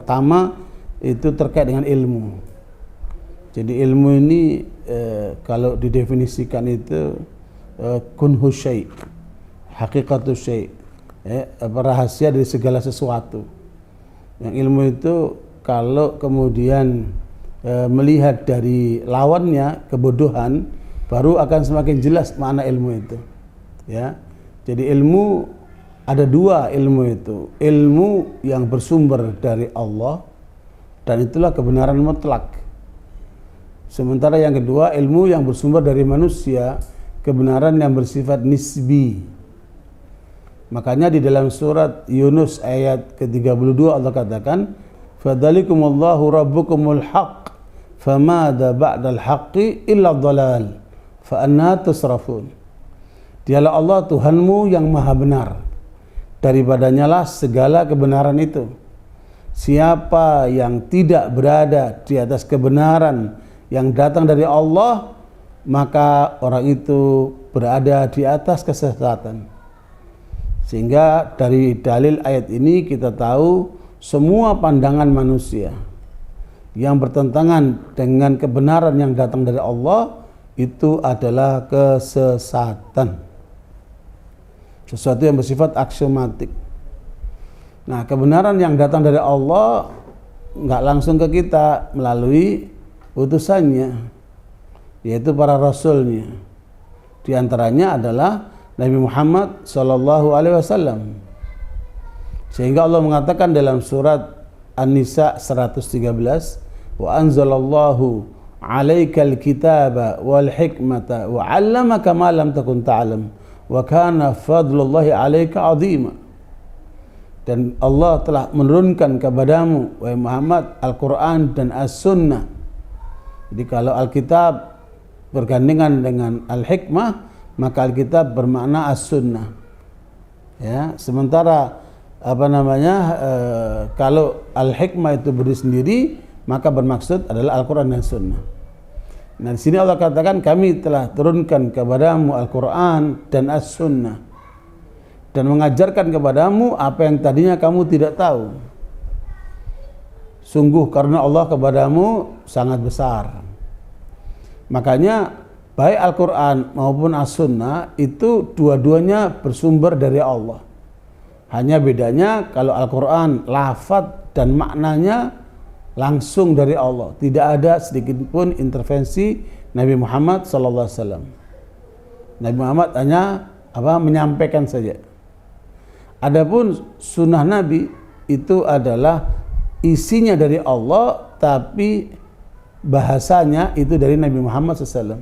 pertama itu terkait dengan ilmu. Jadi ilmu ini kalau didefinisikan itu kunhu syai', hakikatu syai', rahasia dari segala sesuatu. Yang ilmu itu kalau kemudian melihat dari lawannya kebodohan, baru akan semakin jelas makna ilmu itu. Ya, jadi ilmu ada dua ilmu itu, ilmu yang bersumber dari Allah dan itulah kebenaran mutlak. Sementara yang kedua ilmu yang bersumber dari manusia, kebenaran yang bersifat nisbi. Makanya di dalam surat Yunus ayat ke-32 Allah katakan, fadzalikumullahu rabbukumul haqq famada ba'dal haqqi illa dhalal fa anna tusrafun. Dialah Allah Tuhanmu yang maha benar, daripadanya lah segala kebenaran itu. Siapa yang tidak berada di atas kebenaran yang datang dari Allah, maka orang itu berada di atas kesesatan. Sehingga dari dalil ayat ini kita tahu semua pandangan manusia yang bertentangan dengan kebenaran yang datang dari Allah itu adalah kesesatan, sesuatu yang bersifat aksiomatik. Nah, kebenaran yang datang dari Allah nggak langsung ke kita melalui utusannya, yaitu para rasulnya. Di antaranya adalah Nabi Muhammad sallallahu alaihi wasallam. Sehingga Allah mengatakan dalam surat An-Nisa 113, wa anzalallahu alaikal kitaba wal hikmata wa 'allamaka ma lam takun ta'lam wa kana fadlullahi 'alaika 'azima. Dan Allah telah menurunkan kepadamu wahai Muhammad Al-Qur'an dan As-Sunnah. Jadi kalau Alkitab bergandengan dengan Al-Hikmah, maka Alkitab bermakna As-Sunnah. Ya, sementara kalau Al-Hikmah itu berdiri sendiri, maka bermaksud adalah Al-Quran dan Sunnah. Nah, di sini Allah katakan kami telah turunkan kepadamu Al-Quran dan As-Sunnah dan mengajarkan kepadamu apa yang tadinya kamu tidak tahu. Sungguh karena Allah kepadamu sangat besar. Makanya baik Al-Quran maupun As-Sunnah itu dua-duanya bersumber dari Allah. Hanya bedanya kalau Al-Quran lafadz dan maknanya langsung dari Allah, tidak ada sedikit pun intervensi Nabi Muhammad SAW. Nabi Muhammad hanya menyampaikan saja. Adapun sunnah Nabi itu adalah isinya dari Allah, tapi bahasanya itu dari Nabi Muhammad SAW.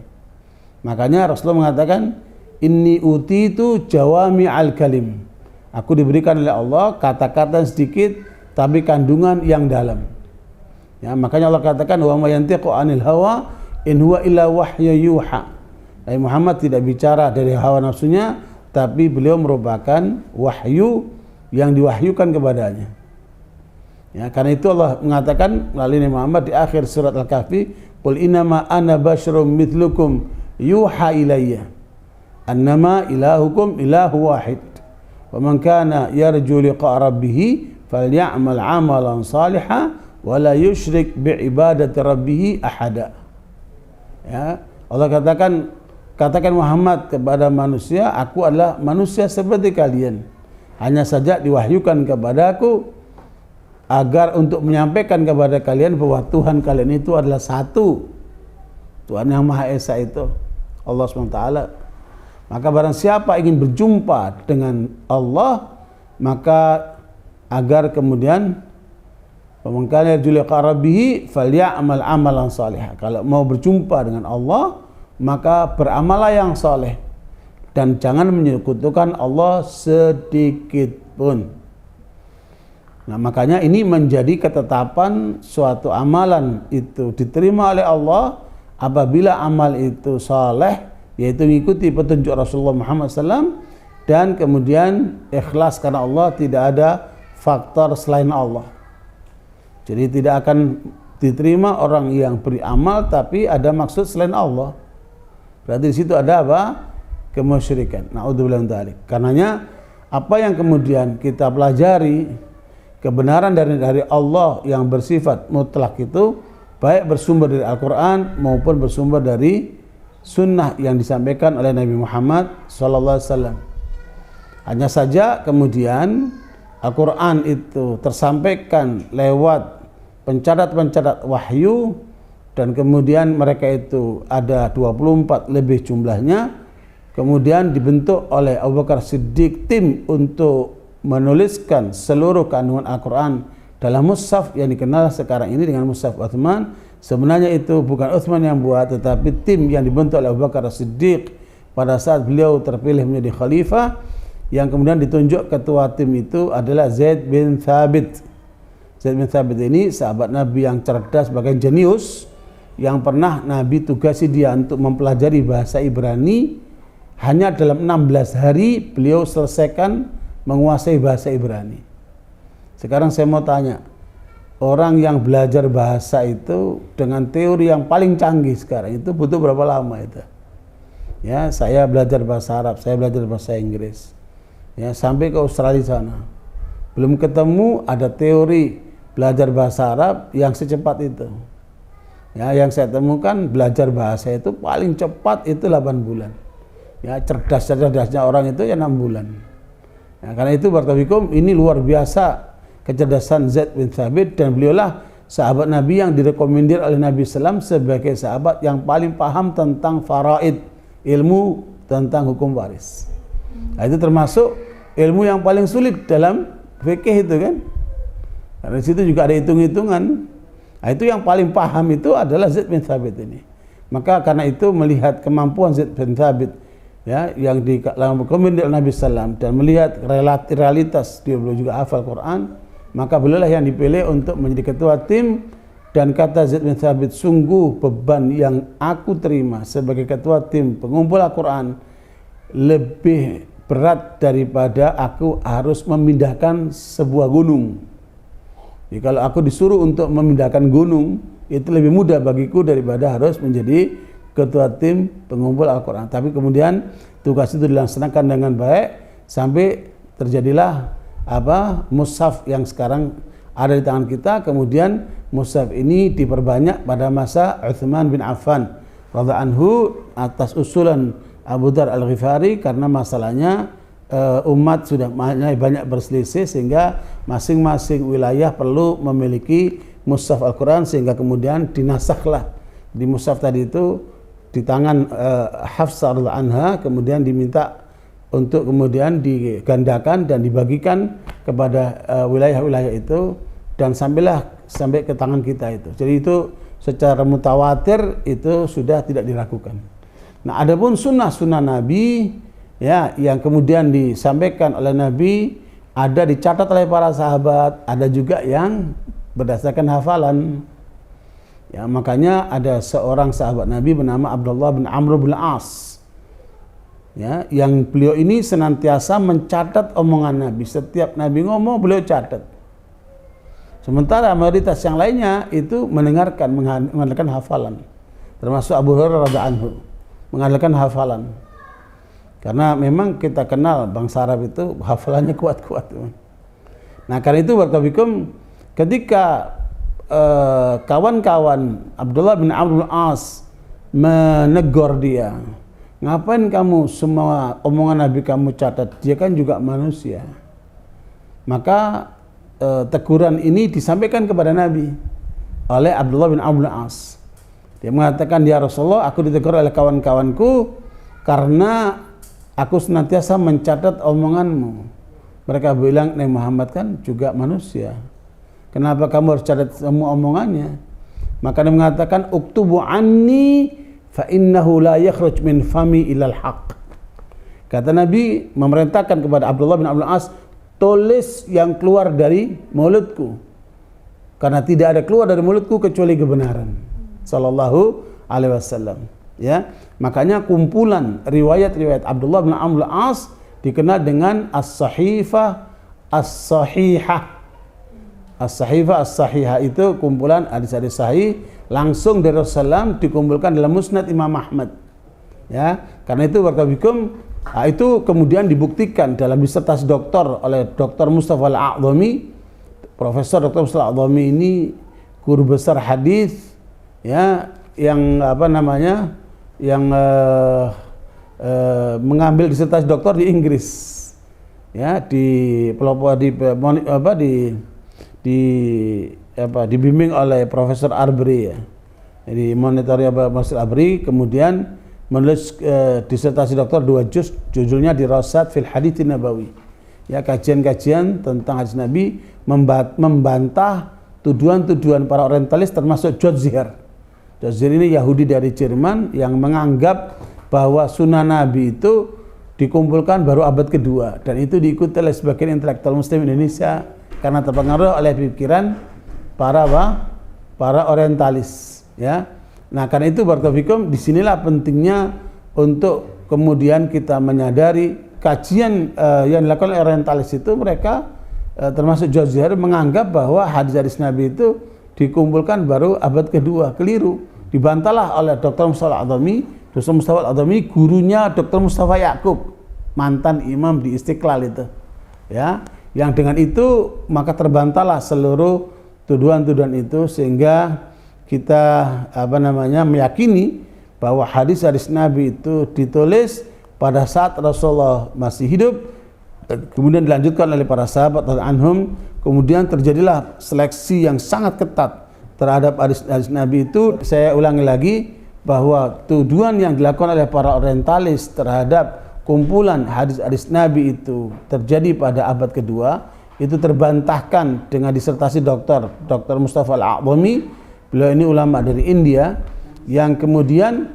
Makanya Rasulullah mengatakan, inni utitu jawami al-kalim. Aku diberikan oleh Allah kata-kata sedikit, tapi kandungan yang dalam. Ya, makanya Allah katakan, wa ma yantiqu anil hawa in huwa illa wahyu yuha. Nabi Muhammad tidak bicara dari hawa nafsunya, tapi beliau merupakan wahyu yang diwahyukan kepadanya. Ya, karena itu Allah mengatakan melalui Nabi Muhammad di akhir surat Al-Kahfi, qul innama ana basyarum mithlukum yuha ilayya annama ilahukum ilahu wahid wa man kana yarju liqa rabbih falyamal amalan salihan wa la yusyrik bi ibadati rabbih ahada. Ya, Allah katakan Muhammad kepada manusia, aku adalah manusia seperti kalian, hanya saja diwahyukan kepadaku agar untuk menyampaikan kepada kalian bahwa Tuhan kalian itu adalah satu, Tuhan yang Maha Esa itu Allah SWT. Maka barang siapa ingin berjumpa dengan Allah, maka agar kemudian pemangkanya juliqa rabbihi falyamal amalan salih. Kalau mau berjumpa dengan Allah, maka beramalah yang saleh dan jangan menyekutukan Allah sedikit pun. Nah, makanya ini menjadi ketetapan suatu amalan itu diterima oleh Allah apabila amal itu saleh, yaitu mengikuti petunjuk Rasulullah Muhammad SAW dan kemudian ikhlas karena Allah, tidak ada faktor selain Allah. Jadi tidak akan diterima orang yang beramal tapi ada maksud selain Allah. Berarti di situ ada apa? Kemusyrikan. Na'udzubillah min dzalik. Karenanya apa yang kemudian kita pelajari, kebenaran dari Allah yang bersifat mutlak itu baik bersumber dari Al-Quran maupun bersumber dari sunnah yang disampaikan oleh Nabi Muhammad SAW. Hanya saja kemudian Al-Quran itu tersampaikan lewat pencatat-pencatat wahyu, dan kemudian mereka itu ada 24 lebih jumlahnya. Kemudian dibentuk oleh Abu Bakar Siddiq tim untuk menuliskan seluruh kandungan Al-Quran dalam mushaf yang dikenal sekarang ini dengan mushaf Utsman. Sebenarnya itu bukan Utsman yang buat, tetapi tim yang dibentuk oleh Abu Bakar Siddiq pada saat beliau terpilih menjadi khalifah, yang kemudian ditunjuk ketua tim itu adalah Zaid bin Thabit. Zaid bin Thabit ini sahabat Nabi yang cerdas, bahkan jenius, yang pernah Nabi tugasi dia untuk mempelajari bahasa Ibrani. Hanya dalam 16 hari beliau selesaikan menguasai bahasa Ibrani. Sekarang saya mau tanya, orang yang belajar bahasa itu dengan teori yang paling canggih sekarang itu butuh berapa lama itu? Ya, saya belajar bahasa Arab, saya belajar bahasa Inggris, ya, sampai ke Australia sana, belum ketemu ada teori belajar bahasa Arab yang secepat itu. Ya, yang saya temukan belajar bahasa itu paling cepat itu 8 bulan. Ya, cerdas-cerdasnya orang itu ya 6 bulan. Ya, karena itu barakallahu ini luar biasa kecerdasan Zaid bin Thabit, dan beliaulah sahabat Nabi yang direkomendir oleh Nabi SAW sebagai sahabat yang paling paham tentang faraid, ilmu tentang hukum waris. Nah, itu termasuk ilmu yang paling sulit dalam fikih itu kan. Karena di situ juga ada hitung-hitungan. Nah, itu yang paling paham itu adalah Zaid bin Thabit ini. Maka karena itu melihat kemampuan Zaid bin Thabit, ya, yang direkomendir oleh Nabi SAW, dan melihat realitas dia juga hafal Quran, maka beliaulah yang dipilih untuk menjadi ketua tim. Dan kata Zaid bin Thabit, sungguh beban yang aku terima sebagai ketua tim pengumpul Al-Quran lebih berat daripada aku harus memindahkan sebuah gunung. Jadi kalau aku disuruh untuk memindahkan gunung, itu lebih mudah bagiku daripada harus menjadi ketua tim pengumpul Al-Quran. Tapi kemudian tugas itu dilaksanakan dengan baik sampai terjadilah mushaf yang sekarang ada di tangan kita. Kemudian mushaf ini diperbanyak pada masa Utsman bin Affan radhiyallahu anhu atas usulan Abu Dzar Al-Ghifari, karena masalahnya umat sudah banyak berselisih sehingga masing-masing wilayah perlu memiliki mushaf Al-Quran, sehingga kemudian dinasaklah di mushaf tadi itu di tangan Hafsah radhiyallahu anha, kemudian diminta untuk kemudian digandakan dan dibagikan kepada wilayah-wilayah itu, dan sampai ke tangan kita itu. Jadi itu secara mutawatir itu sudah tidak diragukan. Nah, adapun sunnah-sunnah Nabi, ya, yang kemudian disampaikan oleh Nabi, ada dicatat oleh para sahabat, ada juga yang berdasarkan hafalan. Ya, makanya ada seorang sahabat Nabi bernama Abdullah bin Amr bin As. Ya, yang beliau ini senantiasa mencatat omongan Nabi. Setiap Nabi ngomong beliau catat. Sementara mayoritas yang lainnya itu mengandalkan hafalan. Termasuk Abu Hurairah radhiyallahu anhu mengandalkan hafalan. Karena memang kita kenal bangsa Arab itu hafalannya kuat-kuat. Nah, karena itu barakallahu ketika kawan-kawan Abdullah bin Amr bin As menegur dia, ngapain kamu semua omongan Nabi kamu catat? Dia kan juga manusia. Maka teguran ini disampaikan kepada Nabi oleh Abdullah bin Amr bin As. Dia mengatakan, ya Rasulullah, aku ditegur oleh kawan-kawanku karena aku senantiasa mencatat omonganmu. Mereka bilang, Nabi Muhammad kan juga manusia. Kenapa kamu harus catat semua omongannya? Maka dia mengatakan, uktubu anni fa innahu la yakhruj min fami ilal haq. Kata Nabi memerintahkan kepada Abdullah bin Amr bin As, tulis yang keluar dari mulutku, karena tidak ada keluar dari mulutku kecuali kebenaran. Sallallahu alaihi wasallam. Ya, makanya kumpulan riwayat-riwayat Abdullah bin Amr bin As dikenal dengan as-sahifah as-sahihah. As-sahifah as-sahihah itu kumpulan hadis-hadis sahih langsung dari Rasulullah dikumpulkan dalam Musnad Imam Ahmad. Ya, karena itu barakallahu itu kemudian dibuktikan dalam disertasi doktor oleh Dr. Mustafa Al-A'zami Profesor Dr. Mustafa Al-A'dhami ini guru besar hadis, ya, yang apa namanya, yang mengambil disertasi doktor di Inggris, ya, dibimbing oleh Profesor Arbery, ya. Jadi monitori Profesor Arbery, kemudian menulis disertasi doktor 2 juz, judulnya Dirasat fil Hadits Nabawi. Ya, kajian-kajian tentang hadis Nabi, membantah tuduhan-tuduhan para orientalis termasuk George Zihar. George Zihar ini Yahudi dari Jerman yang menganggap bahwa sunnah Nabi itu dikumpulkan baru abad kedua, dan itu diikuti oleh sebagian intelektual Muslim Indonesia karena terpengaruh oleh pikiran para orientalis, ya. Nah, karena itu barakallahu disinilah pentingnya untuk kemudian kita menyadari kajian yang dilakukan oleh orientalis itu, mereka termasuk George Zihar menganggap bahwa hadis-hadis Nabi itu dikumpulkan baru abad kedua. Keliru. Dibantahlah oleh Dr. Mustafa Al-A'dhami. Dr. Mustafa Al-A'dhami gurunya Dr. Mustafa Ya'qub, mantan imam di Istiqlal itu, ya. Yang dengan itu maka terbantahlah seluruh tuduhan-tuduhan itu, sehingga kita meyakini bahwa hadis-hadis Nabi itu ditulis pada saat Rasulullah masih hidup, kemudian dilanjutkan oleh para sahabat anhum, kemudian terjadilah seleksi yang sangat ketat terhadap hadis-hadis Nabi itu. Saya ulangi lagi bahwa tuduhan yang dilakukan oleh para orientalis terhadap kumpulan hadis-hadis Nabi itu terjadi pada abad kedua, itu terbantahkan dengan disertasi Dr. Mustafa Al-A'dhami. Beliau ini ulama dari India yang kemudian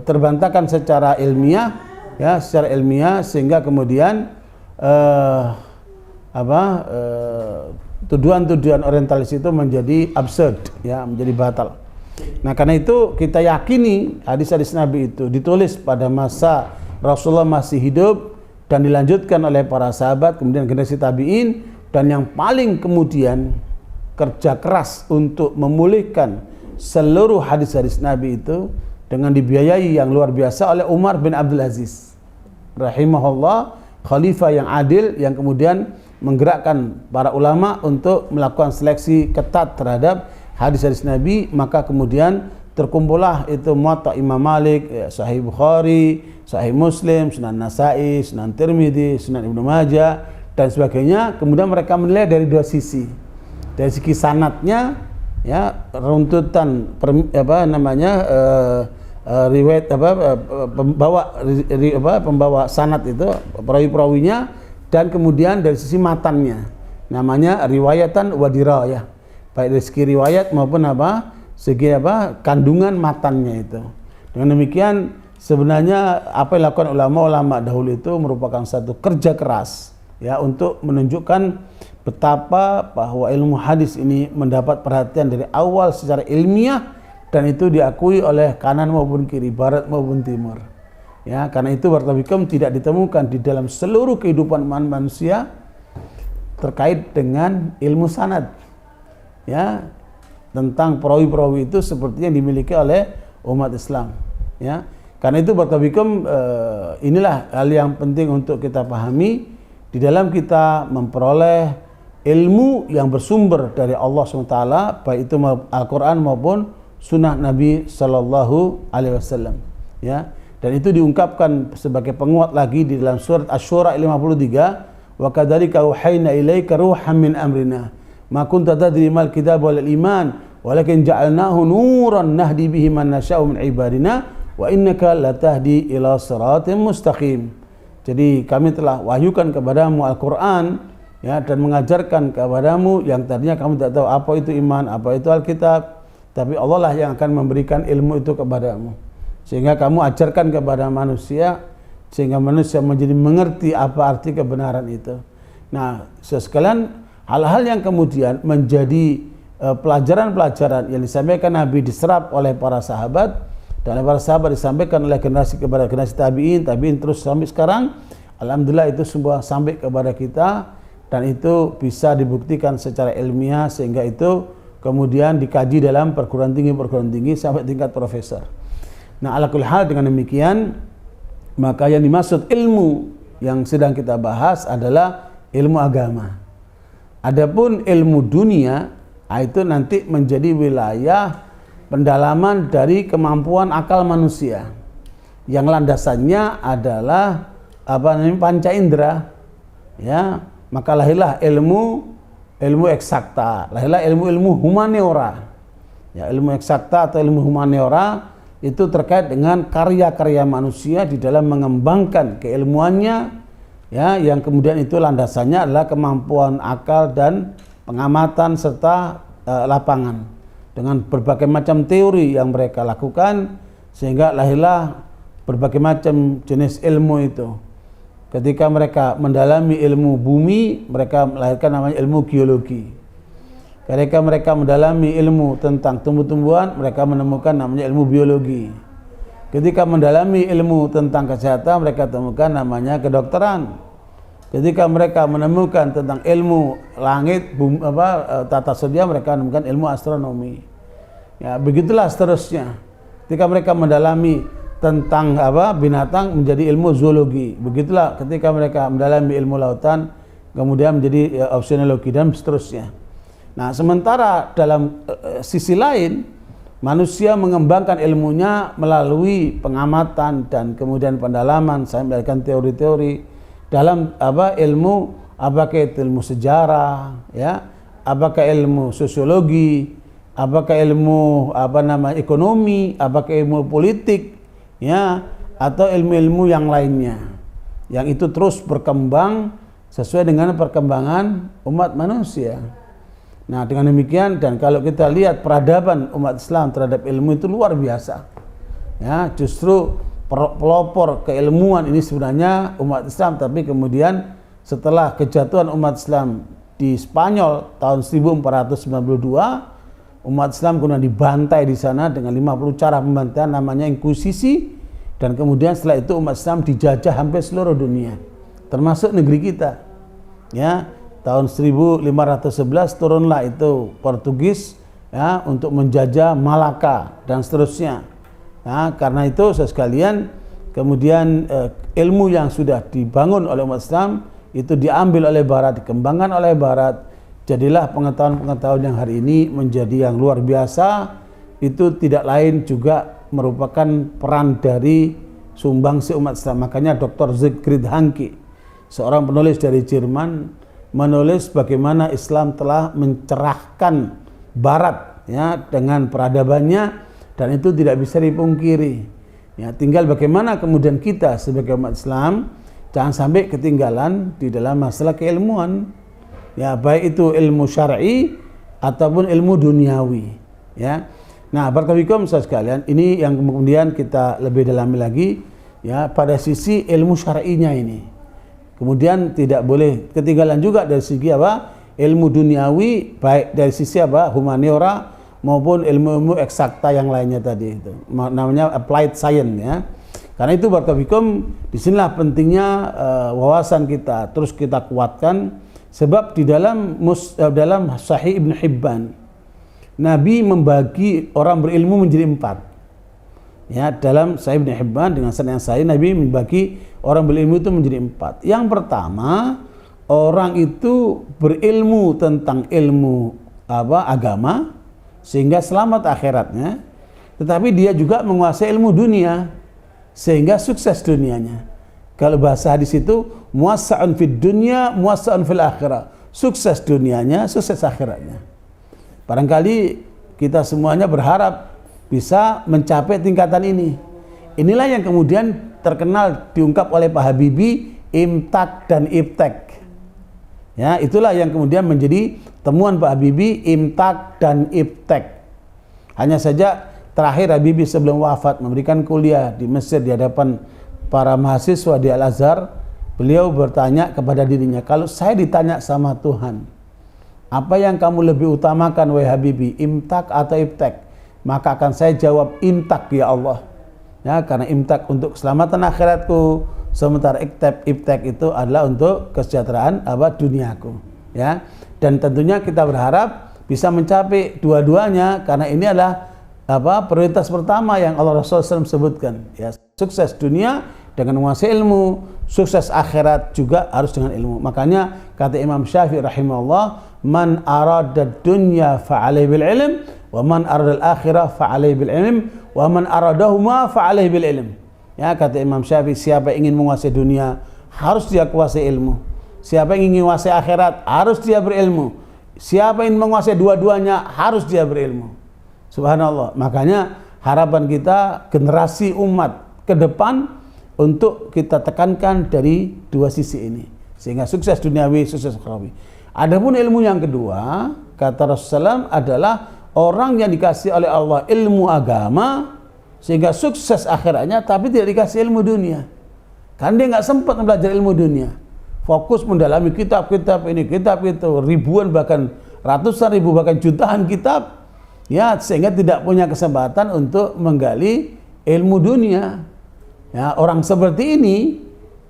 terbantahkan secara ilmiah, ya, secara ilmiah, sehingga kemudian tuduhan-tuduhan orientalis itu menjadi absurd, ya, menjadi batal. Nah, karena itu kita yakini hadis-hadis Nabi itu ditulis pada masa Rasulullah masih hidup dan dilanjutkan oleh para sahabat, kemudian generasi tabi'in, dan yang paling kemudian kerja keras untuk memulihkan seluruh hadis-hadis Nabi itu dengan dibiayai yang luar biasa oleh Umar bin Abdul Aziz rahimahullah, khalifah yang adil, yang kemudian menggerakkan para ulama untuk melakukan seleksi ketat terhadap hadis-hadis Nabi. Maka kemudian terkumpullah itu Muwatta Imam Malik, Sahih Bukhari, Sahih Muslim, Sunan Nasa'i, Sunan Tirmidzi, Sunan Ibnu Majah dan sebagainya. Kemudian mereka menilai dari 2 sisi. Dari segi sanadnya, ya, runtutan riwayat pembawa sanad itu, perawi-perawinya, dan kemudian dari sisi matannya, namanya riwayatan wa dirayah, baik dari segi riwayat maupun segi kandungan matannya itu. Dengan demikian sebenarnya apa yang dilakukan ulama-ulama dahulu itu merupakan satu kerja keras, ya, untuk menunjukkan betapa bahwa ilmu hadis ini mendapat perhatian dari awal secara ilmiah, dan itu diakui oleh kanan maupun kiri, barat maupun timur. Ya, karena itu barakallahu tidak ditemukan di dalam seluruh kehidupan manusia terkait dengan ilmu sanad, ya, tentang perawi-perawi itu seperti yang dimiliki oleh umat Islam, ya. Karena itu barakallahu inilah hal yang penting untuk kita pahami di dalam kita memperoleh ilmu yang bersumber dari Allah SWT, baik itu Al-Quran maupun Sunnah Nabi Sallallahu Alaihi Wasallam, ya. Dan itu diungkapkan sebagai penguat lagi di dalam surat Asy-Syura 53, wa kadzalika auhayna ilaika ruham min amrina ma kunta tadri mal kitab wal iman walakin ja'alnahu nuran nahdi bihi man nasya'u min ibadina wa innaka latahdi ila siratim mustaqim. Jadi kami telah wahyukan kepadamu Al-Quran, ya, dan mengajarkan kepadamu yang tadinya kamu tidak tahu apa itu iman, apa itu Alkitab, tapi Allah lah yang akan memberikan ilmu itu kepadamu, sehingga kamu ajarkan kepada manusia, sehingga manusia menjadi mengerti apa arti kebenaran itu. Nah, sekalian hal-hal yang kemudian menjadi pelajaran-pelajaran yang disampaikan Nabi diserap oleh para sahabat, dan oleh para sahabat disampaikan oleh generasi kepada generasi tabi'in terus sampai sekarang. Alhamdulillah itu semua sampai kepada kita, dan itu bisa dibuktikan secara ilmiah, sehingga itu kemudian dikaji dalam perguruan tinggi sampai tingkat profesor. Nah, ala kulli hal, dengan demikian maka yang dimaksud ilmu yang sedang kita bahas adalah ilmu agama. Adapun ilmu dunia, itu nanti menjadi wilayah pendalaman dari kemampuan akal manusia yang landasannya adalah panca indera, ya. Maka lahirlah ilmu eksakta, lahirlah ilmu humaniora. Ya, ilmu eksakta atau ilmu humaniora itu terkait dengan karya-karya manusia di dalam mengembangkan keilmuannya, ya, yang kemudian itu landasannya adalah kemampuan akal dan pengamatan serta lapangan dengan berbagai macam teori yang mereka lakukan, sehingga lahirlah berbagai macam jenis ilmu itu. Ketika mereka mendalami ilmu bumi, mereka melahirkan namanya ilmu geologi. Ketika mereka mendalami ilmu tentang tumbuh-tumbuhan, mereka menemukan namanya ilmu biologi. Ketika mendalami ilmu tentang kesehatan, mereka temukan namanya kedokteran. Ketika mereka menemukan tentang ilmu langit, bumi, tata surya, mereka menemukan ilmu astronomi. Ya, begitulah seterusnya. Ketika mereka mendalami tentang binatang, menjadi ilmu zoologi. Begitulah ketika mereka mendalami ilmu lautan, kemudian menjadi oceanologi dan seterusnya. Nah, sementara dalam sisi lain, manusia mengembangkan ilmunya melalui pengamatan dan kemudian pendalaman, saya melakukan teori-teori dalam ilmu, apakah itu ilmu sejarah, ya, apakah ilmu sosiologi, apakah ilmu ekonomi, apakah ilmu politik, ya, atau ilmu-ilmu yang lainnya, yang itu terus berkembang sesuai dengan perkembangan umat manusia. Nah, dengan demikian, dan kalau kita lihat peradaban umat Islam terhadap ilmu itu luar biasa. Ya, justru pelopor keilmuan ini sebenarnya umat Islam, tapi kemudian setelah kejatuhan umat Islam di Spanyol tahun 1492, umat Islam kemudian dibantai di sana dengan 50 cara pembantaian namanya inkuisisi, dan kemudian setelah itu umat Islam dijajah hampir seluruh dunia, termasuk negeri kita. Ya, tahun 1511 turunlah itu Portugis, ya, untuk menjajah Malaka dan seterusnya. Nah, karena itu sekalian, kemudian ilmu yang sudah dibangun oleh umat Islam itu diambil oleh Barat, dikembangkan oleh Barat. Jadilah pengetahuan-pengetahuan yang hari ini menjadi yang luar biasa. Itu tidak lain juga merupakan peran dari sumbangsi umat Islam. Makanya Dr. Siegfried Hanke, seorang penulis dari Jerman, menulis bagaimana Islam telah mencerahkan Barat, ya, dengan peradabannya, dan itu tidak bisa dipungkiri. Ya, tinggal bagaimana kemudian kita sebagai umat Islam jangan sampai ketinggalan di dalam masalah keilmuan, ya, baik itu ilmu syar'i ataupun ilmu duniawi, ya. Nah, barakallahu sekalian, ini yang kemudian kita lebih dalami lagi, ya, pada sisi ilmu syar'inya ini. Kemudian tidak boleh ketinggalan juga dari segi ilmu duniawi, baik dari sisi humaniora maupun ilmu-ilmu eksakta yang lainnya tadi itu. Namanya applied science, ya. Karena itu barakallahu disinilah pentingnya wawasan kita terus kita kuatkan, sebab di dalam Sahih Ibn Hibban Nabi membagi orang berilmu menjadi 4. Ya, dalam Sahih Ibn Hibban dengan sanad yang sahih, Nabi membagi orang berilmu itu menjadi 4. Yang pertama, orang itu berilmu tentang ilmu agama sehingga selamat akhiratnya, tetapi dia juga menguasai ilmu dunia sehingga sukses dunianya. Kalau bahasa hadis itu muwassa'un fid dunya muwassa'un fil akhirah, sukses dunianya, sukses akhiratnya. Barangkali kita semuanya berharap bisa mencapai tingkatan ini. Inilah yang kemudian terkenal diungkap oleh Pak Habibie, imtak dan iptek. Ya, itulah yang kemudian menjadi temuan Pak Habibie, imtak dan iptek. Hanya saja terakhir Habibie sebelum wafat memberikan kuliah di Mesir di hadapan para mahasiswa di Al-Azhar, beliau bertanya kepada dirinya, kalau saya ditanya sama Tuhan, apa yang kamu lebih utamakan wahai Habibie, imtak atau iptek? Maka akan saya jawab imtak, ya Allah. Ya, karena imtak untuk keselamatan akhiratku, sementara iptek itu adalah untuk kesejahteraan duniaku. Ya, dan tentunya kita berharap bisa mencapai dua-duanya, karena ini adalah prioritas pertama yang Allah Rasulullah SAW sebutkan. Ya, sukses dunia dengan menguasai ilmu, sukses akhirat juga harus dengan ilmu. Makanya kata Imam Syafi'i rahimahullah, man arada dunya fa'alaihi bil ilm, wa man arada al-akhirah fa'alaihi bil ilm, wa man aradahuma fa'alaihi bil ilm. Ya, kata Imam Syafi'i, siapa yang ingin menguasai dunia harus dia kuasai ilmu. Siapa yang ingin menguasai akhirat harus dia berilmu. Siapa yang ingin menguasai dua-duanya harus dia berilmu. Subhanallah. Makanya harapan kita generasi umat ke depan untuk kita tekankan dari dua sisi ini sehingga sukses duniawi, sukses akhirawi. Adapun ilmu yang kedua, kata Rasulullah adalah orang yang dikasih oleh Allah ilmu agama sehingga sukses akhiratnya, tapi tidak dikasih ilmu dunia. Karena dia nggak sempat belajar ilmu dunia. Fokus mendalami kitab-kitab ini, kitab itu, ribuan bahkan ratusan ribu bahkan jutaan kitab, ya, sehingga tidak punya kesempatan untuk menggali ilmu dunia. Ya, orang seperti ini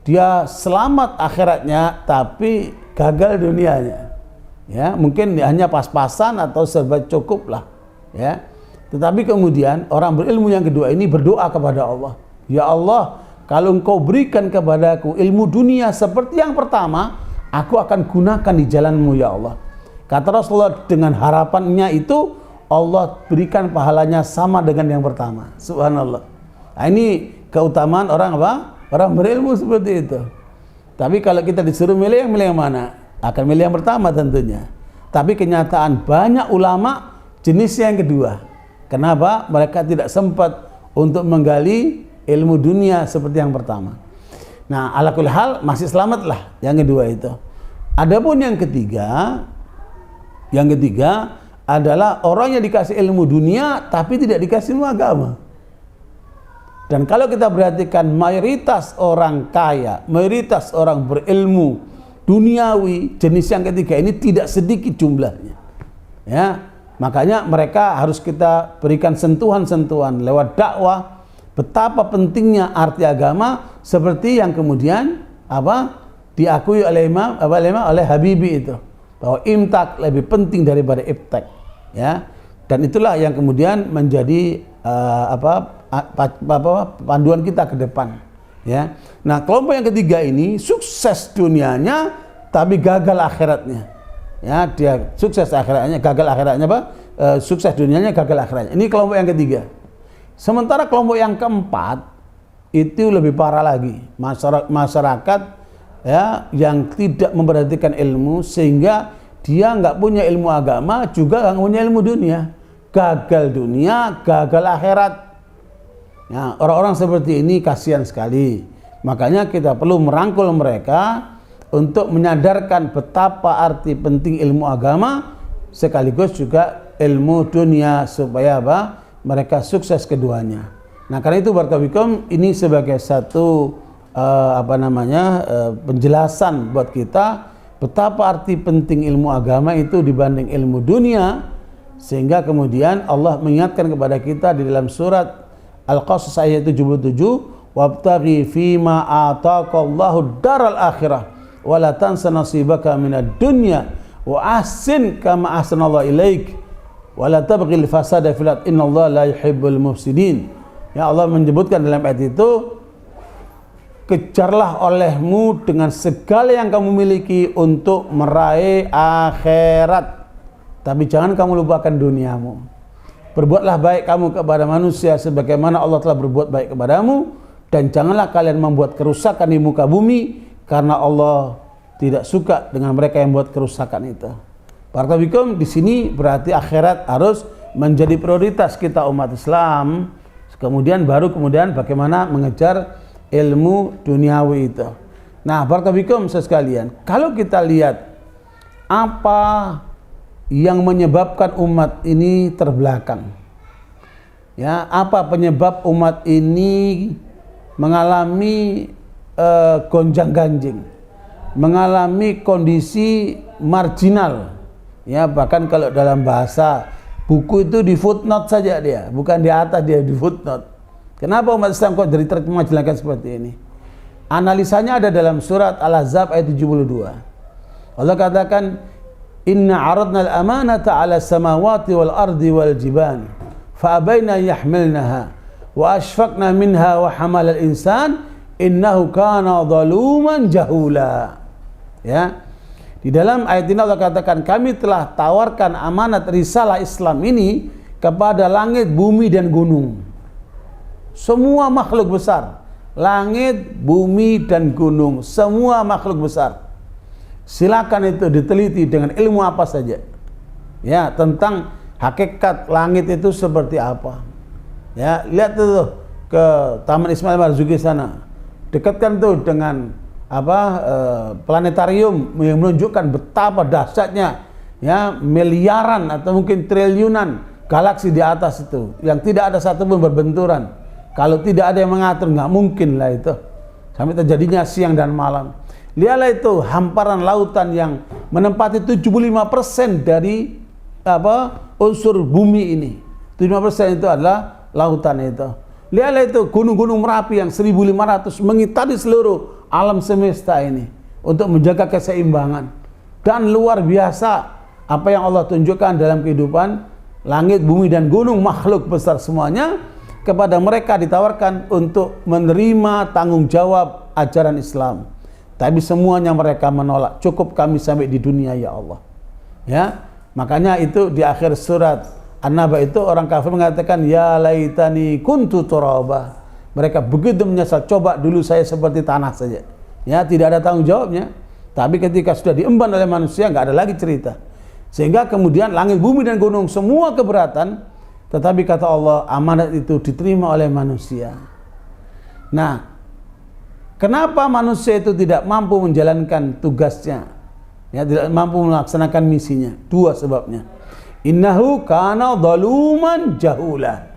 dia selamat akhiratnya tapi gagal dunianya. Ya, mungkin hanya pas-pasan atau serba cukup lah. Ya. Tetapi kemudian orang berilmu yang kedua ini berdoa kepada Allah. Ya Allah, kalau Engkau berikan kepadaku ilmu dunia seperti yang pertama, aku akan gunakan di jalan-Mu ya Allah. Kata Rasulullah, dengan harapannya itu Allah berikan pahalanya sama dengan yang pertama. Subhanallah. Nah, ini keutamaan orang apa? Orang berilmu seperti itu. Tapi kalau kita disuruh milih yang mana? Akan milih yang pertama tentunya. Tapi kenyataan banyak ulama jenis yang kedua. Kenapa? Mereka tidak sempat untuk menggali ilmu dunia seperti yang pertama. Nah, ala kulli hal masih selamatlah yang kedua itu. Adapun yang ketiga adalah orang yang dikasih ilmu dunia tapi tidak dikasih ilmu agama. Dan kalau kita perhatikan mayoritas orang kaya, mayoritas orang berilmu duniawi jenis yang ketiga ini tidak sedikit jumlahnya. Ya, makanya mereka harus kita berikan sentuhan-sentuhan lewat dakwah betapa pentingnya arti agama seperti yang kemudian diakui oleh oleh Habibie itu, bahwa imtak lebih penting daripada ibtak. Ya, dan itulah yang kemudian menjadi panduan kita ke depan. Ya. Nah, kelompok yang ketiga ini sukses dunianya tapi gagal akhiratnya. Ya, dia sukses akhiratnya, gagal akhiratnya sukses dunianya, gagal akhiratnya. Ini kelompok yang ketiga. Sementara kelompok yang keempat itu lebih parah lagi. Masyarakat ya yang tidak memperhatikan ilmu sehingga dia nggak punya ilmu agama juga nggak punya ilmu dunia. Gagal dunia, gagal akhirat. Ya, orang-orang seperti ini kasihan sekali. Makanya kita perlu merangkul mereka untuk menyadarkan betapa arti penting ilmu agama sekaligus juga ilmu dunia supaya mereka sukses keduanya. Nah, karena itu barakallahu ini sebagai satu penjelasan buat kita betapa arti penting ilmu agama itu dibanding ilmu dunia, sehingga kemudian Allah mengingatkan kepada kita di dalam surat Al-Qasas ayat 77, wabtaghi fima ataqallahu daral akhirah wa la tansa nasibaka minad dunya wa ahsin kama ahsanallahu ilaik wa la tabghil fasada fil ard innallaha la yuhibbul mufsidin. Ya, Allah menyebutkan dalam ayat itu, kejarlah olehmu dengan segala yang kamu miliki untuk meraih akhirat, tapi jangan kamu lupakan duniamu. Berbuatlah baik kamu kepada manusia sebagaimana Allah telah berbuat baik kepadamu, dan janganlah kalian membuat kerusakan di muka bumi, karena Allah tidak suka dengan mereka yang membuat kerusakan itu. Barakallahu di sini berarti akhirat harus menjadi prioritas kita umat Islam. Kemudian bagaimana mengejar ilmu duniawi itu. Nah, barakallahu sekalian, kalau kita lihat apa yang menyebabkan umat ini terbelakang, ya, apa penyebab umat ini mengalami gonjang-ganjing, mengalami kondisi marginal, ya, bahkan kalau dalam bahasa buku itu di footnote saja dia, bukan di atas, dia di footnote. Kenapa umat Islam kok jadi termajelangkan seperti ini? Analisanya ada dalam surat Al-Ahzab ayat 72. Allah katakan, inna aradna al-amanata ala samawati wal ardi wal jibal fa abaina yahmilnaha wa ashfaqna minha wa hamal al-insan innahu kana zaluman jahula. Ya. Di dalam ayat ini Allah katakan, kami telah tawarkan amanat risalah Islam ini kepada langit, bumi dan gunung. Semua makhluk besar. Langit, bumi dan gunung, semua makhluk besar. Silakan itu diteliti dengan ilmu apa saja. Ya, tentang hakikat langit itu seperti apa. Ya, lihat tuh ke Taman Ismail Marzuki sana. Dekatkan tuh dengan planetarium yang menunjukkan betapa dahsyatnya, ya, miliaran atau mungkin triliunan galaksi di atas itu yang tidak ada satupun berbenturan. Kalau tidak ada yang mengatur, nggak mungkin lah itu sampai terjadinya siang dan malam. Lihatlah itu hamparan lautan yang menempati 75% dari unsur bumi ini. 75% itu adalah lautan itu. Lihatlah itu gunung-gunung Merapi yang 1.500 mengitari seluruh alam semesta ini untuk menjaga keseimbangan. Dan luar biasa apa yang Allah tunjukkan dalam kehidupan langit, bumi dan gunung, makhluk besar semuanya. Kepada mereka ditawarkan untuk menerima tanggung jawab ajaran Islam, tapi semuanya mereka menolak. Cukup kami sampai di dunia ya Allah. Ya, makanya itu di akhir surat An-Naba itu orang kafir mengatakan, ya laitani kuntu turaba. Mereka begitu menyesal, coba dulu saya seperti tanah saja. Ya, tidak ada tanggung jawabnya. Tapi ketika sudah diemban oleh manusia, nggak ada lagi cerita. Sehingga kemudian langit, bumi dan gunung semua keberatan, tetapi kata Allah, amanat itu diterima oleh manusia. Nah, kenapa manusia itu tidak mampu menjalankan tugasnya? Ya, tidak mampu melaksanakan misinya. Dua sebabnya. Innahu kana zaluman jahula.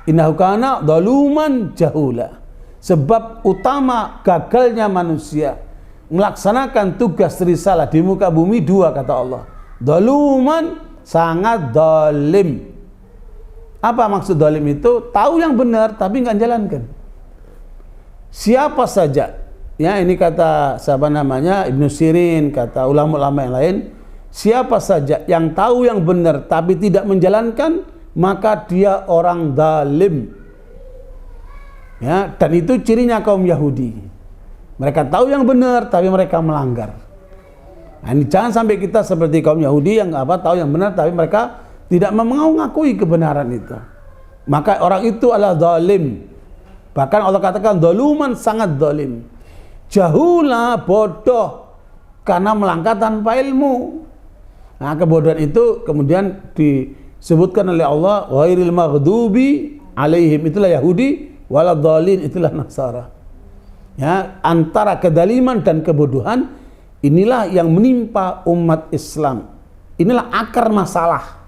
Innahu kana zaluman jahula. Sebab utama gagalnya manusia melaksanakan tugas risalah di muka bumi dua, kata Allah. Zaluman, sangat zalim. Apa maksud zalim itu? Tahu yang benar tapi nggak jalankan. Siapa saja, ya ini kata siapa namanya, Ibnu Sirin, kata ulama-ulama yang lain, siapa saja yang tahu yang benar tapi tidak menjalankan, maka dia orang zalim. Ya, dan itu cirinya kaum Yahudi. Mereka tahu yang benar tapi mereka melanggar. Nah, ini jangan sampai kita seperti kaum Yahudi yang tahu yang benar tapi mereka tidak mengakui kebenaran itu. Maka orang itu adalah zalim. Bahkan Allah katakan zaluman, sangat zalim. Jahula, bodoh karena melangkah tanpa ilmu. Nah, kebodohan itu kemudian disebutkan oleh Allah, ghairil maghdubi alaihim, itulah Yahudi, waladhdallin, itulah Nasara. Ya, antara kedaliman dan kebodohan inilah yang menimpa umat Islam. Inilah akar masalah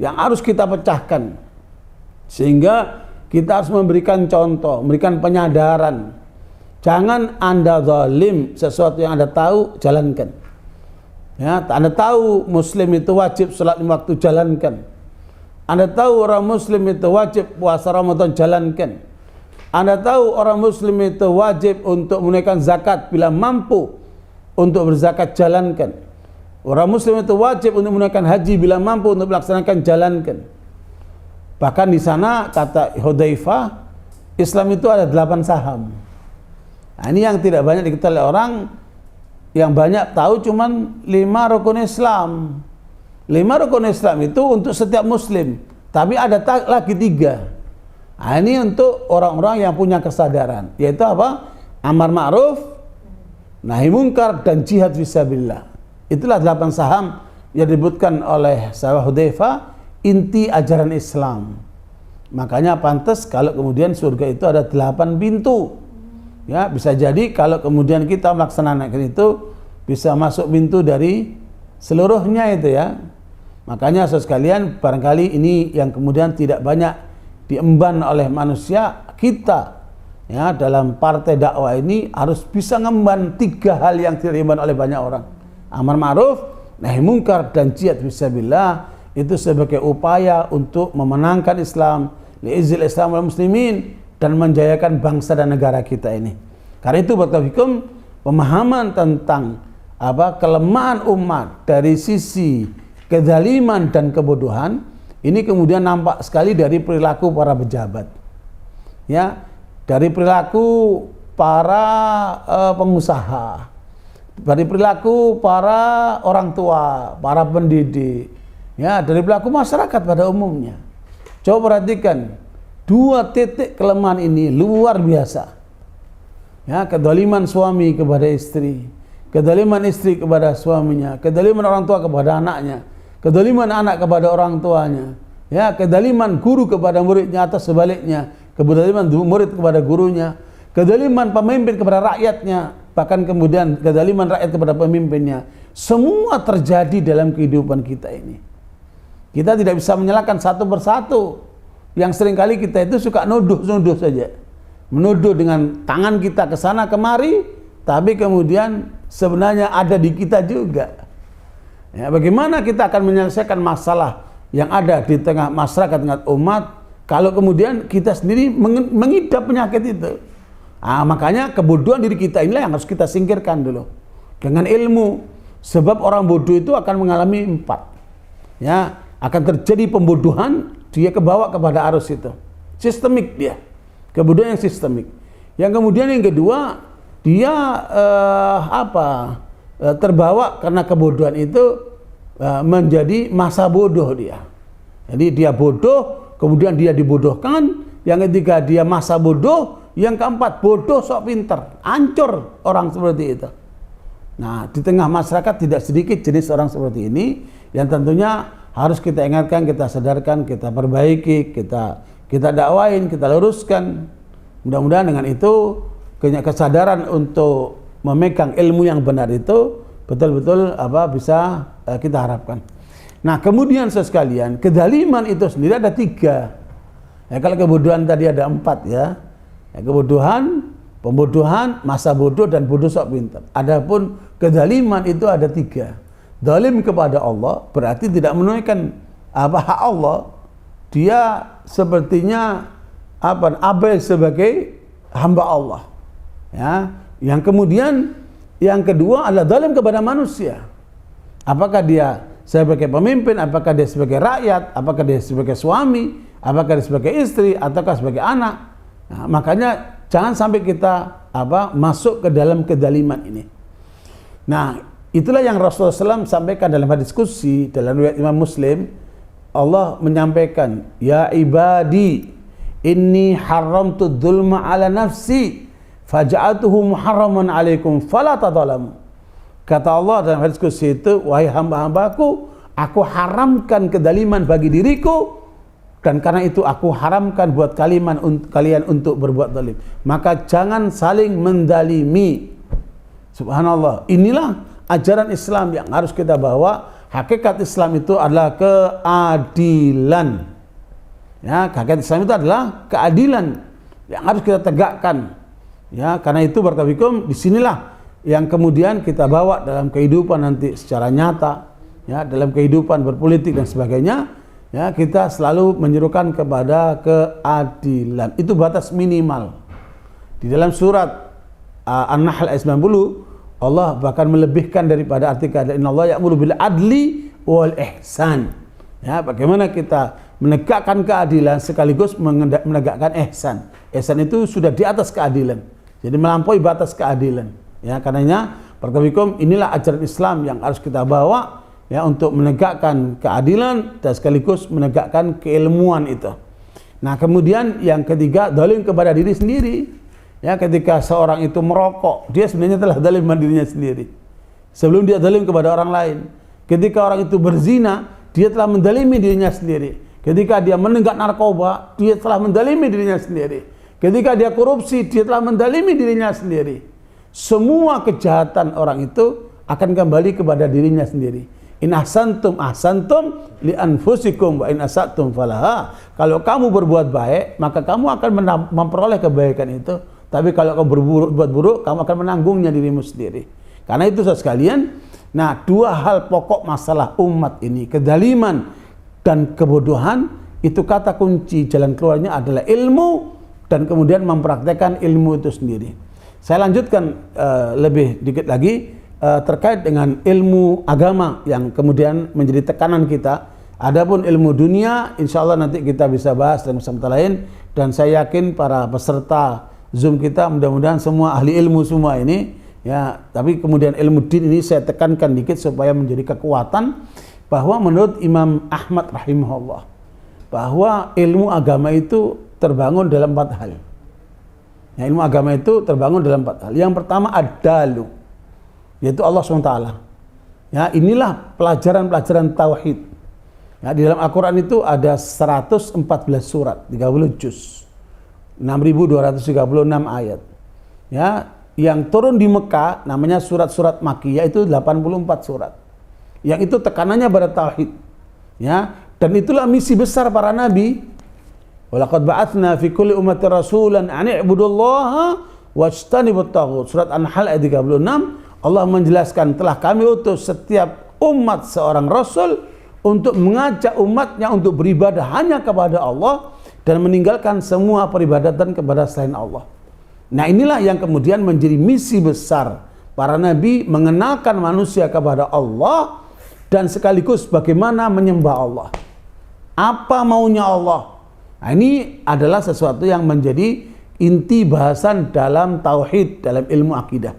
yang harus kita pecahkan, sehingga kita harus memberikan contoh, memberikan penyadaran. Jangan Anda zalim, sesuatu yang Anda tahu jalankan. Ya, Anda tahu Muslim itu wajib sholat 5 waktu, jalankan. Anda tahu orang Muslim itu wajib puasa Ramadan, jalankan. Anda tahu orang Muslim itu wajib untuk menunaikan zakat bila mampu untuk berzakat, jalankan. Orang Muslim itu wajib untuk menunaikan haji bila mampu untuk melaksanakan, jalankan. Bahkan di sana kata Hudzaifah, Islam itu ada 8 saham. Nah, ini yang tidak banyak diketahui orang. Yang banyak tahu cuman 5 rukun Islam. 5 rukun Islam itu untuk setiap Muslim, tapi ada lagi 3. Nah, ini untuk orang-orang yang punya kesadaran, yaitu apa? Amar ma'ruf, nahi munkar, dan jihad fisabilillah. Itulah 8 saham yang disebutkan oleh sahabat Hudzaifah, inti ajaran Islam. Makanya pantas kalau kemudian surga itu ada 8 pintu. Ya, bisa jadi kalau kemudian kita melaksanakan itu bisa masuk pintu dari seluruhnya itu ya. Makanya saudara sekalian, barangkali ini yang kemudian tidak banyak diemban oleh manusia. Kita ya dalam partai dakwah ini harus bisa ngemban 3 hal yang tidak diemban oleh banyak orang. Amar ma'ruf, nahi munkar, dan jihad fisabilillah. Itu sebagai upaya untuk memenangkan Islam, li'izzil Islam wal muslimin, dan menjayakan bangsa dan negara kita ini. Karena itu barakallahu pemahaman tentang kelemahan umat dari sisi kezaliman dan kebodohan ini kemudian nampak sekali dari perilaku para pejabat. Ya, dari perilaku para pengusaha, dari perilaku para orang tua, para pendidik, ya, dari perilaku masyarakat pada umumnya. Coba perhatikan, 2 titik kelemahan ini luar biasa. Ya, kedoliman suami kepada istri, kedoliman istri kepada suaminya, kedoliman orang tua kepada anaknya, kedoliman anak kepada orang tuanya, ya, kedoliman guru kepada muridnya atau sebaliknya, kedoliman murid kepada gurunya, kedoliman pemimpin kepada rakyatnya, bahkan kemudian kedoliman rakyat kepada pemimpinnya. Semua terjadi dalam kehidupan kita ini. Kita tidak bisa menyalahkan satu persatu. Yang seringkali kita itu suka nuduh-nuduh saja. Menuduh dengan tangan kita ke sana kemari, tapi kemudian sebenarnya ada di kita juga. Ya, bagaimana kita akan menyelesaikan masalah yang ada di tengah masyarakat, tengah umat, kalau kemudian kita sendiri mengidap penyakit itu? Makanya kebodohan diri kita inilah yang harus kita singkirkan dulu dengan ilmu. Sebab orang bodoh itu akan mengalami 4. Ya, akan terjadi pembodohan, dia kebawa kepada arus itu. Sistemik dia. Kebodohan yang sistemik. Yang kemudian yang kedua, dia terbawa karena kebodohan itu menjadi masa bodoh dia. Jadi dia bodoh, kemudian dia dibodohkan. Yang ketiga dia masa bodoh. Yang keempat bodoh sok pinter. Hancur orang seperti itu. Nah, di tengah masyarakat tidak sedikit jenis orang seperti ini yang tentunya harus kita ingatkan, kita sadarkan, kita perbaiki, kita dakwain, kita luruskan. Mudah-mudahan dengan itu kesadaran untuk memegang ilmu yang benar itu betul-betul bisa kita harapkan. Nah, kemudian sekalian, kedaliman itu sendiri ada 3. Ya, kalau kebodohan tadi ada 4 ya. Kebodohan, pembodohan, masa bodoh, dan bodoh sok pintar. Adapun kedaliman itu ada 3. Zalim kepada Allah berarti tidak menunaikan hak Allah. Dia sepertinya abai sebagai hamba Allah. Ya, yang kemudian yang kedua adalah zalim kepada manusia. Apakah dia sebagai pemimpin, apakah dia sebagai rakyat, apakah dia sebagai suami, apakah dia sebagai istri, ataukah sebagai anak. Nah, makanya jangan sampai kita masuk ke dalam kedaliman ini. Nah, itulah yang Rasulullah SAW sampaikan dalam hadis qudsi dalam riwayat Imam Muslim. Allah menyampaikan, ya ibadi inni haramtu dzulma ala nafsi faja'atuhu muharraman alaikum fala tadzalamu. Kata Allah dalam hadis qudsi itu, wahai hamba-hambaku, aku haramkan kedaliman bagi diriku, dan karena itu aku haramkan buat kalian untuk berbuat zalim. Maka jangan saling mendalimi. Subhanallah. Inilah ajaran Islam yang harus kita bawa. Hakikat Islam itu adalah keadilan. Ya, hakikat Islam itu adalah keadilan yang harus kita tegakkan. Ya, karena itu barakallahu disinilah yang kemudian kita bawa dalam kehidupan nanti secara nyata. Ya, dalam kehidupan berpolitik dan sebagainya. Ya, kita selalu menyerukan kepada keadilan. Itu batas minimal. Di dalam surat An-Nahl ayat 90, Allah bahkan melebihkan daripada arti keadilan. Innallaha ya'muru bil adli wal ihsan. Ya, bagaimana kita menegakkan keadilan sekaligus menegakkan ihsan. Ihsan itu sudah di atas keadilan. Jadi melampaui batas keadilan. Ya, karenanya barakallahu inilah ajaran Islam yang harus kita bawa ya untuk menegakkan keadilan dan sekaligus menegakkan keilmuan itu. Nah, kemudian yang ketiga, zalim kepada diri sendiri. Ya, ketika seorang itu merokok, dia sebenarnya telah zalim kepada dirinya sendiri sebelum dia zalim kepada orang lain. Ketika orang itu berzina, dia telah menzalimi dirinya sendiri. Ketika dia menenggak narkoba, dia telah menzalimi dirinya sendiri. Ketika dia korupsi, dia telah menzalimi dirinya sendiri. Semua kejahatan orang itu akan kembali kepada dirinya sendiri. In ahsantum ahsantum li anfusikum wa in asatum falaha. Kalau kamu berbuat baik, maka kamu akan memperoleh kebaikan itu. Tapi kalau kamu berbuat buruk, kamu akan menanggungnya dirimu sendiri. Karena itu sekalian, nah, 2 hal pokok masalah umat ini, kedaliman dan kebodohan, itu kata kunci jalan keluarnya adalah ilmu dan kemudian mempraktekkan ilmu itu sendiri. Saya lanjutkan lebih dikit lagi terkait dengan ilmu agama yang kemudian menjadi tekanan kita. Adapun ilmu dunia, insya Allah nanti kita bisa bahas dalam kesempatan lain, dan saya yakin para peserta Zoom kita, mudah-mudahan semua ahli ilmu semua ini ya, tapi kemudian ilmu din ini saya tekankan dikit supaya menjadi kekuatan bahwa menurut Imam Ahmad rahimahullah bahwa ilmu agama itu terbangun dalam 4 hal. Ya, ilmu agama itu terbangun dalam 4 hal. Yang pertama ad-dalu, yaitu Allah SWT. Ya, inilah pelajaran-pelajaran tauhid. Ya, di dalam Al-Quran itu ada 114 surat, 30 juz, 6.236 ayat. Ya, yang turun di Mekah namanya surat-surat Makkiyah itu 84 surat. Yang itu tekanannya pada tauhid. Ya, dan itulah misi besar para nabi. Walaqad ba'atsna fi kulli ummatin rasulan an i'budullaha wajtanibut taghut. Surat An-Nahl ayat 36, Allah menjelaskan telah kami utus setiap umat seorang rasul untuk mengajak umatnya untuk beribadah hanya kepada Allah dan meninggalkan semua peribadatan kepada selain Allah. Nah, inilah yang kemudian menjadi misi besar para nabi, mengenalkan manusia kepada Allah dan sekaligus bagaimana menyembah Allah. Apa maunya Allah? Nah, ini adalah sesuatu yang menjadi inti bahasan dalam tauhid, dalam ilmu akidah.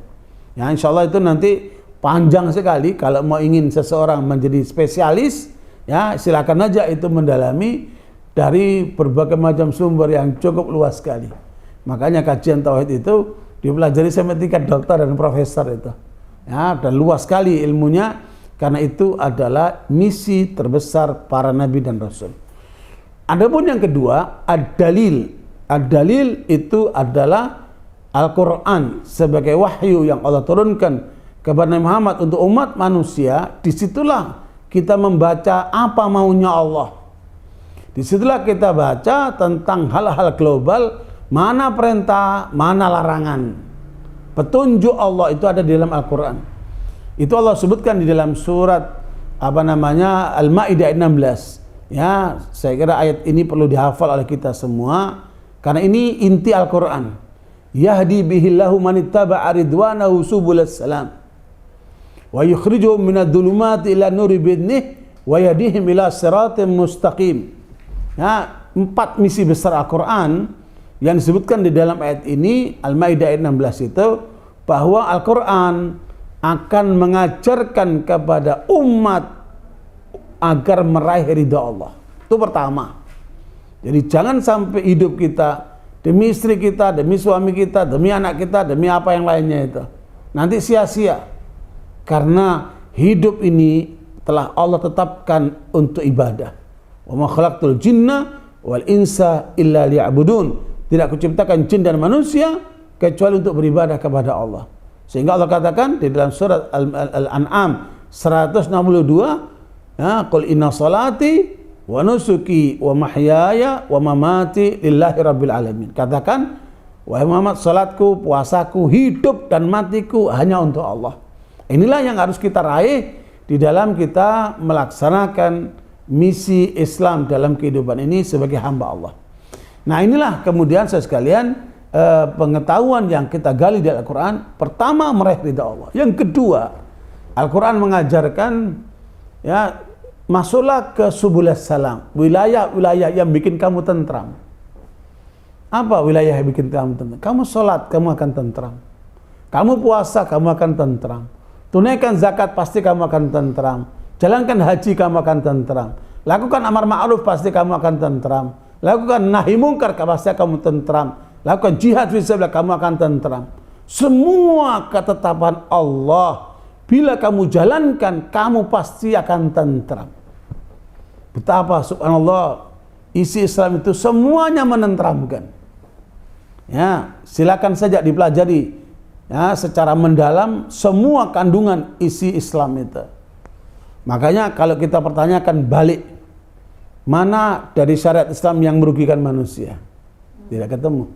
Ya, insya Allah itu nanti panjang sekali. Kalau mau ingin seseorang menjadi spesialis, ya silakan aja itu mendalami dari berbagai macam sumber yang cukup luas sekali. Makanya kajian tauhid itu dipelajari sampai tingkat dokter dan profesor itu. Ya, dan luas sekali ilmunya karena itu adalah misi terbesar para nabi dan rasul. Adapun yang kedua, ad-dalil. Ad-dalil itu adalah Al-Quran sebagai wahyu yang Allah turunkan kepada Nabi Muhammad untuk umat manusia. Disitulah kita membaca apa maunya Allah. Disitulah kita baca tentang hal-hal global, mana perintah, mana larangan. Petunjuk Allah itu ada di dalam Al-Quran. Itu Allah sebutkan di dalam surat Al-Maidah 16. Ya, saya kira ayat ini perlu dihafal oleh kita semua karena ini inti Al-Quran. Yahdi bihillahu manittaba'a ridwanahu subulas salam wa yukhrijuhum minadh-dhulumati ila nuri bi'idhnih wa yahdihim ila siratim mustaqim. Ya, 4 misi besar Al-Quran yang disebutkan di dalam ayat ini Al-Maidah ayat 16 itu bahwa Al-Quran akan mengajarkan kepada umat agar meraih ridha Allah. Itu pertama. Jadi jangan sampai hidup kita demi istri kita, demi suami kita, demi anak kita, demi apa yang lainnya itu nanti sia-sia. Karena hidup ini telah Allah tetapkan untuk ibadah. Wa ma khalaqtul jinna wal insa illa liya'budun. Tidak kuciptakan jin dan manusia kecuali untuk beribadah kepada Allah. Sehingga Allah katakan di dalam surat Al-An'am 162, ya, qul inna salati wa nusuki wa mahyaya wa mamati lillahi rabbil alamin. Katakan, wahai Muhammad, salatku, puasaku, hidup dan matiku hanya untuk Allah. Inilah yang harus kita raih di dalam kita melaksanakan misi Islam dalam kehidupan ini sebagai hamba Allah. Nah, inilah kemudian saya sekalian pengetahuan yang kita gali dari Al-Quran. Pertama, meraih ridha Allah. Yang kedua, Al-Quran mengajarkan, ya, masuklah ke subulas salam, wilayah-wilayah yang bikin kamu tentram. Apa wilayah yang bikin kamu tentram? Kamu sholat, kamu akan tentram. Kamu puasa, kamu akan tentram. Tunaikan zakat, pasti kamu akan tentram. Jalankan haji, kamu akan tentram. Lakukan amar ma'ruf, pasti kamu akan tentram. Lakukan nahi mungkar, pasti kamu tentram. Lakukan jihad fisabilillah, kamu akan tentram. Semua ketetapan Allah, bila kamu jalankan, kamu pasti akan tentram. Betapa subhanallah isi Islam itu semuanya menenteramkan. Ya, silakan saja dipelajari, ya, secara mendalam semua kandungan isi Islam itu. Makanya kalau kita pertanyakan balik, mana dari syariat Islam yang merugikan manusia? Tidak ketemu.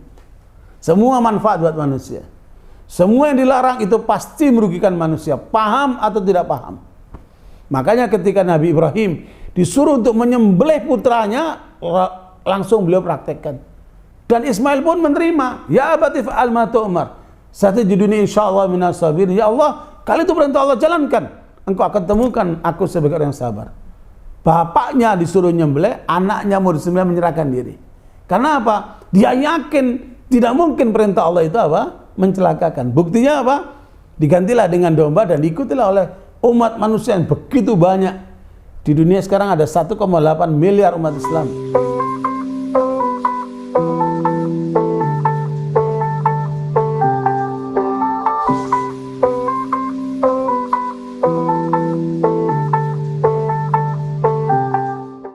Semua manfaat buat manusia. Semua yang dilarang itu pasti merugikan manusia, paham atau tidak paham. Makanya ketika Nabi Ibrahim disuruh untuk menyembelih putranya, langsung beliau praktekkan. Dan Ismail pun menerima. Ya abati fa'al ma tu'mar. Satajiduni insyaallah minas sabirin. Ya Allah, kalau itu perintah Allah, jalankan. Engkau akan temukan aku sebagai orang yang sabar. Bapaknya disuruh nyembelih, anaknya mau disembelih menyerahkan diri. Karena apa? Dia yakin Tidak mungkin perintah Allah itu apa? Mencelakakan. Buktinya apa? Digantilah dengan domba dan diikutilah oleh umat manusia yang begitu banyak. Di dunia sekarang ada 1,8 miliar umat Islam.